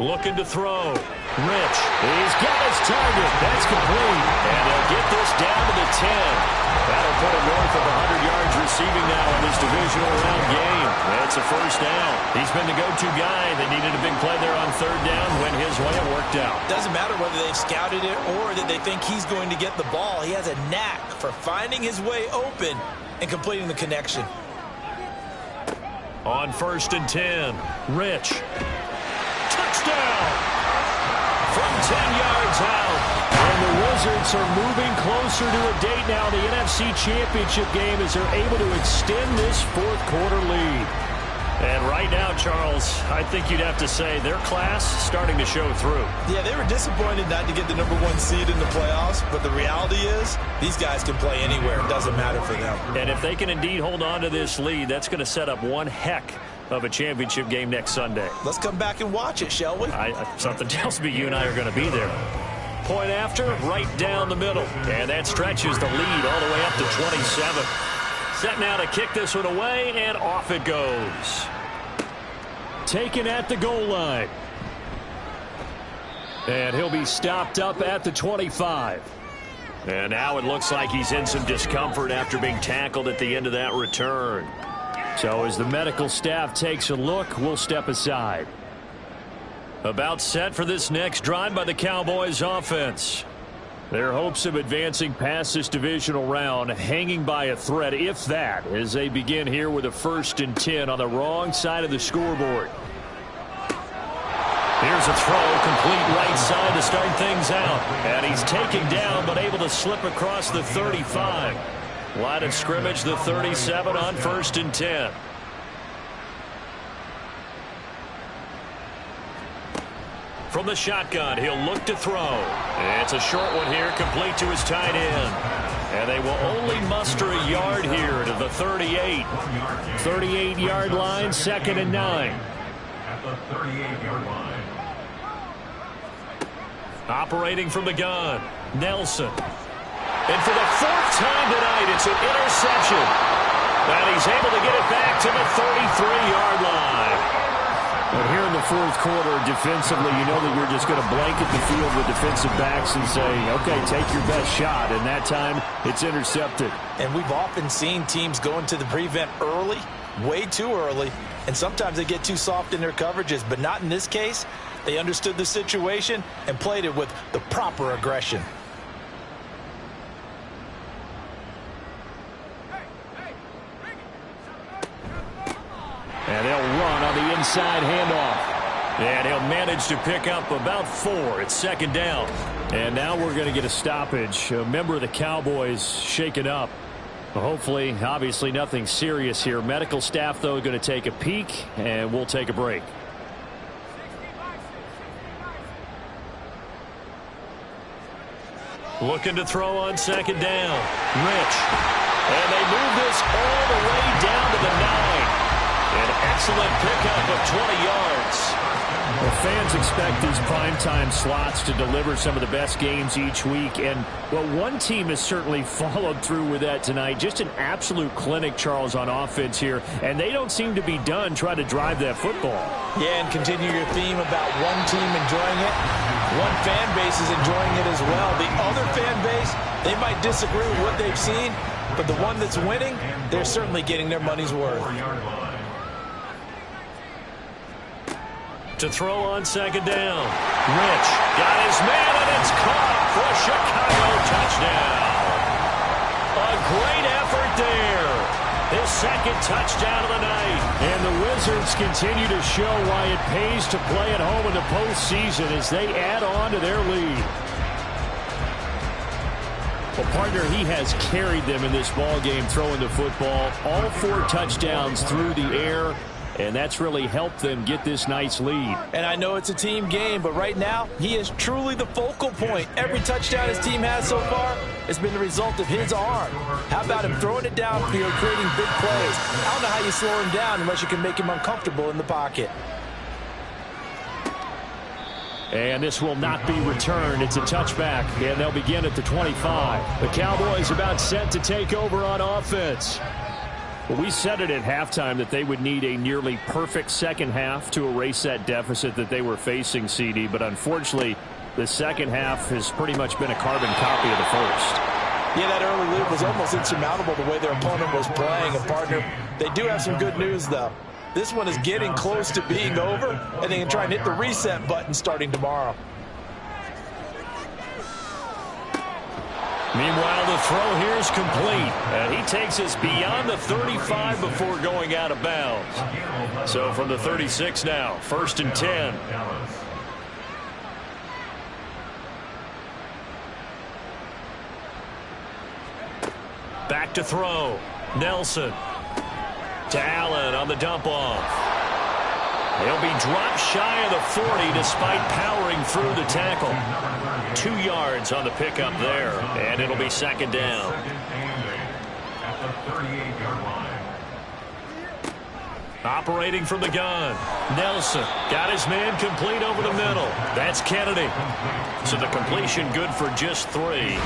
Looking to throw. Rich. He's got his target. That's complete. And they'll get this down to the 10. That'll put him north of 100 yards receiving now in this divisional round game. That's a 1st down. He's been the go-to guy. They needed a big play there on 3rd down. Went his way. It worked out. Doesn't matter whether they've scouted it or that they think he's going to get the ball. He has a knack for finding his way open and completing the connection. On 1st and 10, Rich. Touchdown! From 10 yards out. And the Wizards are moving closer to a date now in the NFC Championship game as they're able to extend this fourth quarter lead. And right now, Charles, I think you'd have to say their class starting to show through. Yeah, they were disappointed not to get the #1 seed in the playoffs, but the reality is these guys can play anywhere. It doesn't matter for them. And if they can indeed hold on to this lead, that's going to set up one heck of a championship game next Sunday. Let's come back and watch it, shall we? Something tells me you and I are going to be there. Point after, right down the middle. And that stretches the lead all the way up to 27. Set now to kick this one away, and off it goes. Taken at the goal line. And he'll be stopped up at the 25. And now it looks like he's in some discomfort after being tackled at the end of that return. So as the medical staff takes a look, we'll step aside. About set for this next drive by the Cowboys offense. Their hopes of advancing past this divisional round hanging by a thread, if that, as they begin here with a 1st and 10 on the wrong side of the scoreboard. Here's a throw, complete right side to start things out. And he's taken down, but able to slip across the 35. Line of scrimmage, the 37 on 1st and 10. From the shotgun, he'll look to throw. It's a short one here, complete to his tight end. And they will only muster a yard here to the 38. 38-yard line, 2nd and 9. At the 38-yard line. Operating from the gun, Nelson. And for the 4th time tonight, it's an interception. And he's able to get it back to the 33-yard line. But here in the fourth quarter, defensively, you know that you're just going to blanket the field with defensive backs and say, okay, take your best shot. And that time, it's intercepted. And we've often seen teams go into the prevent early, way too early, and sometimes they get too soft in their coverages. But not in this case. They understood the situation and played it with the proper aggression. And they'll run on the inside handoff. And he'll manage to pick up about 4. It's 2nd down. And now we're going to get a stoppage. A member of the Cowboys shaken up. Hopefully, obviously nothing serious here. Medical staff, though, going to take a peek, and we'll take a break. Looking to throw on 2nd down. Rich. And they move this all the way down to the 9. An excellent pickup of 20 yards. Well, fans expect these primetime slots to deliver some of the best games each week. And, well, one team has certainly followed through with that tonight. Just an absolute clinic, Charles, on offense here. And they don't seem to be done trying to drive that football. Yeah, and continue your theme about one team enjoying it. One fan base is enjoying it as well. The other fan base, they might disagree with what they've seen, but the one that's winning, they're certainly getting their money's worth. To throw on 2nd down. Rich got his man, and it's caught for a Chicago touchdown. A great effort there. His 2nd touchdown of the night. And the Wizards continue to show why it pays to play at home in the postseason as they add on to their lead. Well, partner, he has carried them in this ball game throwing the football. All 4 touchdowns through the air. And that's really helped them get this nice lead. And I know it's a team game, but right now, he is truly the focal point. Every touchdown his team has so far has been the result of his arm. How about him throwing it downfield, creating big plays? I don't know how you slow him down unless you can make him uncomfortable in the pocket. And this will not be returned. It's a touchback, and they'll begin at the 25. The Cowboys about set to take over on offense. Well, we said it at halftime that they would need a nearly perfect second half to erase that deficit that they were facing, CD. But unfortunately, the second half has pretty much been a carbon copy of the first. Yeah, that early lead was almost insurmountable the way their opponent was playing. And, partner, they do have some good news, though. This one is getting close to being over, and they can try and hit the reset button starting tomorrow. Meanwhile, the throw here is complete. And he takes us beyond the 35 before going out of bounds. So from the 36 now, 1st and 10. Back to throw. Nelson. To Allen on the dump off. He'll be dropped shy of the 40 despite powering through the tackle. 2 yards on the pickup there, and it'll be 2nd down. At the 38-yard line. Operating from the gun. Nelson got his man complete over the middle. That's Kennedy. So the completion good for just 3.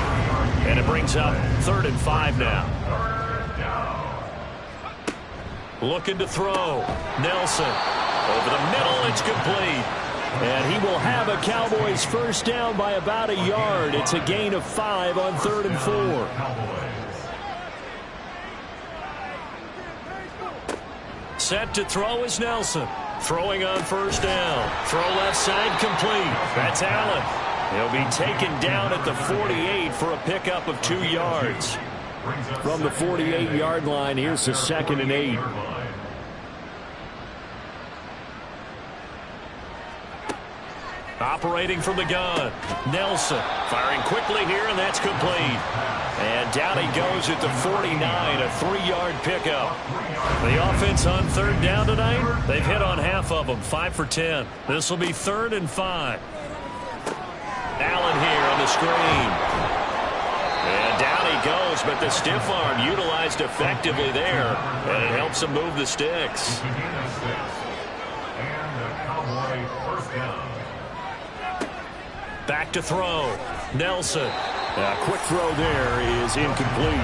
And it brings up 3rd and 5 now. Looking to throw. Nelson. Over the middle, it's complete. And he will have a Cowboys first down by about a yard. It's a gain of 5 on 3rd and 4. Set to throw is Nelson. Throwing on 1st down. Throw left side complete. That's Allen. He'll be taken down at the 48 for a pickup of 2 yards. From the 48-yard line, here's the 2nd and 8. Operating from the gun. Nelson firing quickly here, and that's complete. And down he goes at the 49, a 3-yard pickup. The offense on 3rd down tonight, they've hit on half of them, 5 for 10. This will be 3rd and 5. Allen here on the screen. And down he goes, but the stiff arm utilized effectively there, and it helps him move the sticks. Back to throw. Nelson. A quick throw there is incomplete.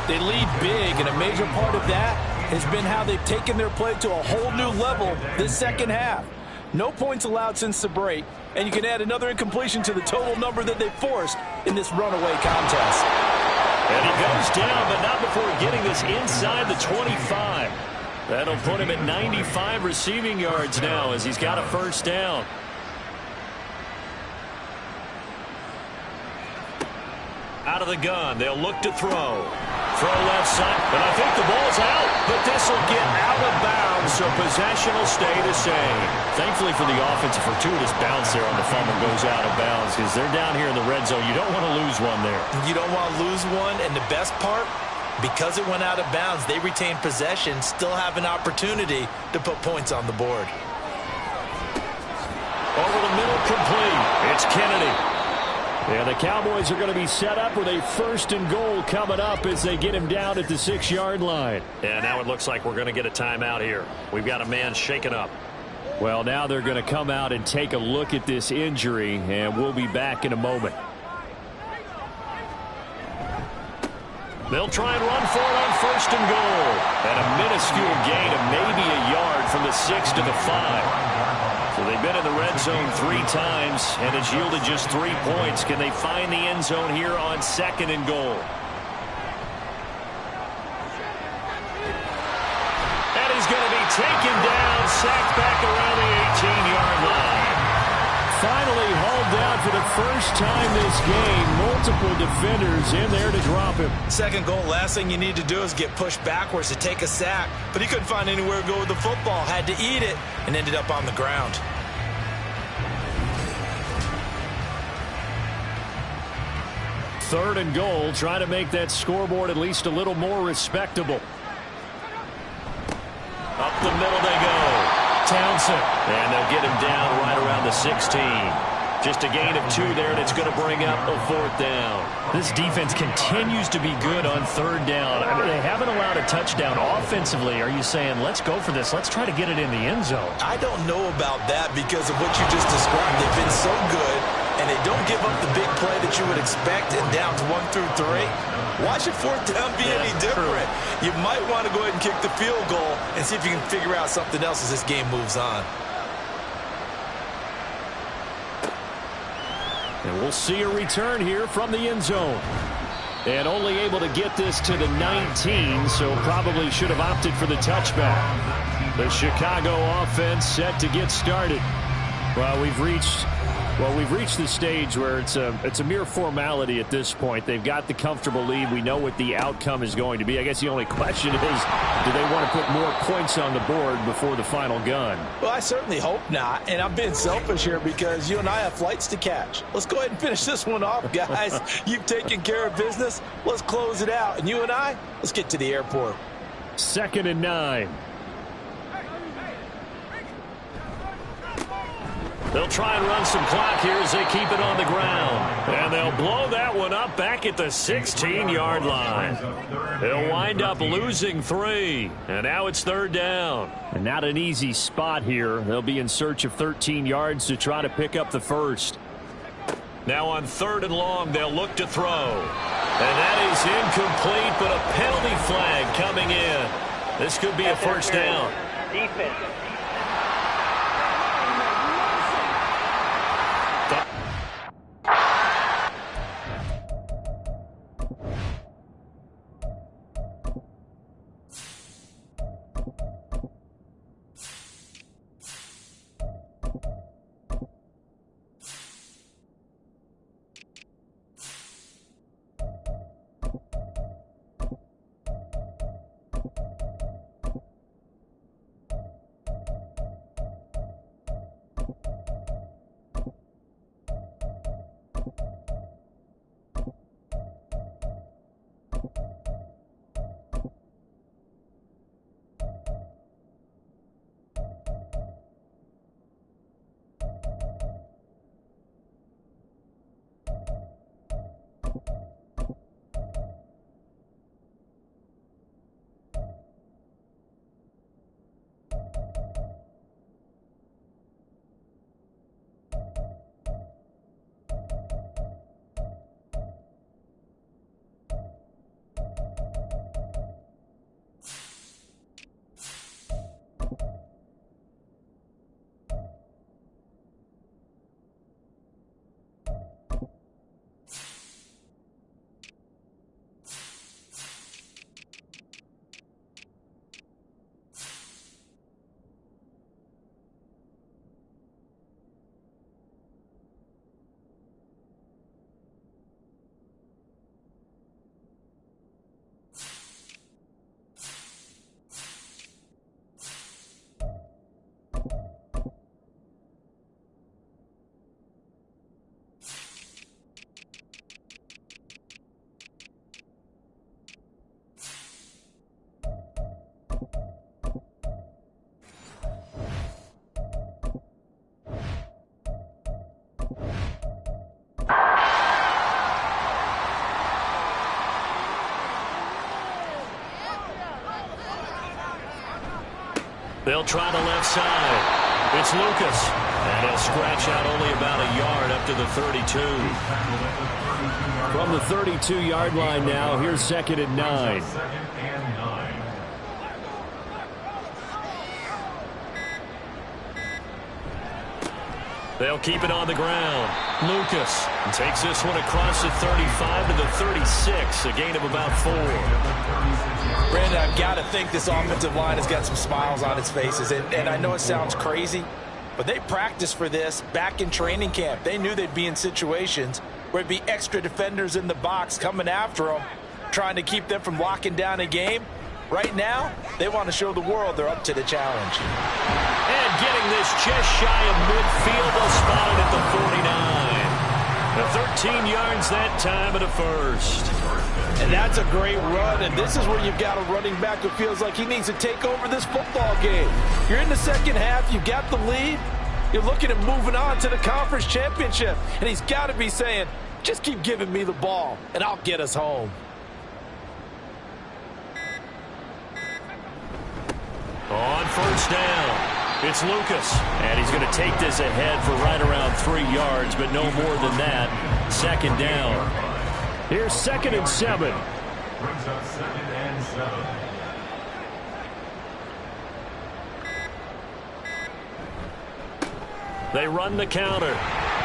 They lead big, and a major part of that has been how they've taken their play to a whole new level this second half. No points allowed since the break, and you can add another incompletion to the total number that they forced in this runaway contest. And he goes down, but not before getting this inside the 25. That'll put him at 95 receiving yards now as he's got a first down. Out of the gun, they'll look to throw. Throw left side, but I think the ball's out. But this will get out of bounds, so possession will stay the same. Thankfully for the offense, a fortuitous bounce there on the fumble goes out of bounds because they're down here in the red zone. You don't want to lose one there. You don't want to lose one, and the best part, because it went out of bounds, they retain possession, still have an opportunity to put points on the board. Over the middle, complete. It's Kennedy. Yeah, the Cowboys are going to be set up with a 1st and goal coming up as they get him down at the 6-yard line. Yeah, now it looks like we're going to get a timeout here. We've got a man shaken up. Well, now they're going to come out and take a look at this injury, and we'll be back in a moment. They'll try and run for it on 1st and goal. And a minuscule gain of maybe a yard from the 6 to the 5. So they've been in the red zone 3 times, and it's yielded just 3 points. Can they find the end zone here on 2nd and goal? And he's going to be taken down, sacked back around the 18-yard line. Finally hauled down for the first time this game. Multiple defenders in there to drop him. 2nd goal, last thing you need to do is get pushed backwards to take a sack. But he couldn't find anywhere to go with the football. Had to eat it and ended up on the ground. Third and goal, trying to make that scoreboard at least a little more respectable. Up the middle they go. Townsend. And they'll get him down right around the 16. Just a gain of 2 there, and it's going to bring up a 4th down. This defense continues to be good on 3rd down. I mean, they haven't allowed a touchdown offensively. Are you saying, let's go for this, let's try to get it in the end zone? I don't know about that because of what you just described. They've been so good, and they don't give up the big play that you would expect in downs 1 through 3. Why should 4th down be any different? True. You might want to go ahead and kick the field goal and see if you can figure out something else as this game moves on. And we'll see a return here from the end zone. And only able to get this to the 19, so probably should have opted for the touchback. The Chicago offense set to get started. Well, we've reached the stage where it's a mere formality at this point. They've got the comfortable lead. We know what the outcome is going to be. I guess the only question is, do they want to put more points on the board before the final gun? Well, I certainly hope not, and I'm being selfish here because you and I have flights to catch. Let's go ahead and finish this one off, guys. You've taken care of business. Let's close it out, and you and I, let's get to the airport. 2nd and 9. They'll try and run some clock here as they keep it on the ground. And they'll blow that one up back at the 16-yard line. They'll wind up losing 3. And now it's 3rd down. And not an easy spot here. They'll be in search of 13 yards to try to pick up the first. Now on 3rd and long, they'll look to throw. And that is incomplete, but a penalty flag coming in. This could be a first down. Defense. They'll try the left side. It's Lucas. And he'll scratch out only about a yard up to the 32. From the 32-yard line now, here's 2nd and 9. They'll keep it on the ground. Lucas takes this one across the 35 to the 36, a gain of about 4. Brandon, I've got to think this offensive line has got some smiles on its faces. And I know it sounds crazy, but they practiced for this back in training camp. They knew they'd be in situations where there'd be extra defenders in the box coming after them, trying to keep them from locking down a game. Right now, they want to show the world they're up to the challenge. And getting this just shy of midfield, they'll spot it at the 49. 13 yards that time at a first. And that's a great run, and this is where you've got a running back who feels like he needs to take over this football game. You're in the second half, you've got the lead, you're looking at moving on to the conference championship, and he's got to be saying, just keep giving me the ball, and I'll get us home. On first down, it's Lucas. And he's going to take this ahead for right around 3 yards, but no more than that. 2nd down. Here's 2nd and 7. Brings up 2nd and 7. They run the counter.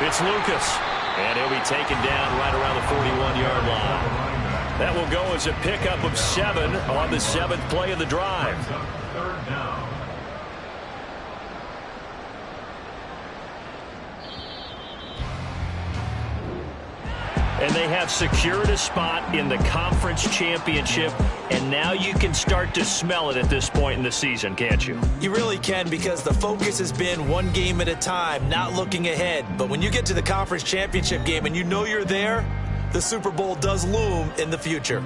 It's Lucas. And he'll be taken down right around the 41-yard line. That will go as a pickup of 7 on the 7th play of the drive. 3rd down. And they have secured a spot in the conference championship, and now you can start to smell it at this point in the season, can't you? You really can, because the focus has been one game at a time, not looking ahead. But when you get to the conference championship game and you know you're there, the Super Bowl does loom in the future.